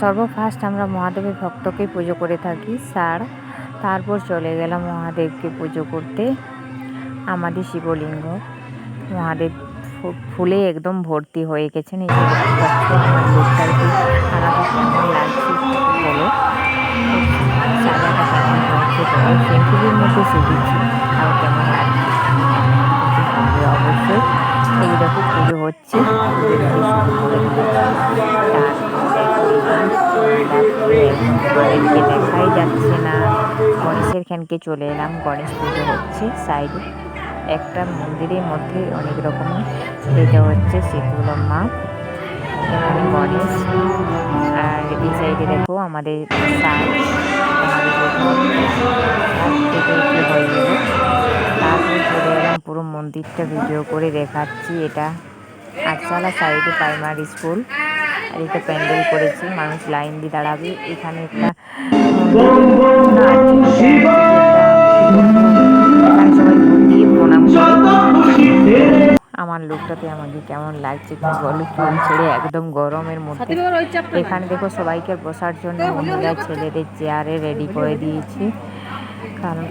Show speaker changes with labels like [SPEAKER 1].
[SPEAKER 1] সর্বফার্স্ট আমরা মহাদেবের ভক্তকে পুজো করে থাকি তারপর চলে গেলাম মহাদেবকে পুজো করতে। আমাদের শিবলিঙ্গ মহাদেব ফুলে একদম ভর্তি হয়ে গেছেন। এই যে দেখতে পাচ্ছ আমার লুকটা কি আলাদা কেমন লাগছে বলো, সাজাটা কেমন হয়েছে বলো, সিম্পলের মধ্যে সেজেছি আর কেমন লাগছে অবশ্যই। এই দেখো পুজো হচ্ছে, মহাদেবকে দেখাই যাচ্ছে না। গণেশের খানকে চলে এলাম, গণেশ পুজো হচ্ছে সাইডে একটা মন্দিরের মধ্যে অনেক রকমের। এটা হচ্ছে শীতলা মা, এখানে গণেশ, আর এই সাইডে দেখো আমাদের হয়ে গেল। তারপর চলে এলাম পুরো মন্দিরটা ভিডিও করে দেখাচ্ছি। এটা আটচালা সাইডে প্রাইমারি স্কুল, আর এটা প্যান্ডেল করেছি, মানুষ লাইন দিয়ে দাঁড়াবে। এখানে একটা সবাই দিয়ে প্রণাম করে। আমার লুকটাতে আমাকে কেমন লাগছে কি বলো, চুল ছেড়ে একদম গরমের মধ্যে। এখানে দেখো সবাইকে বসার জন্য মহিলা ছেলেদের চেয়ারে রেডি করে দিয়েছি, কারণ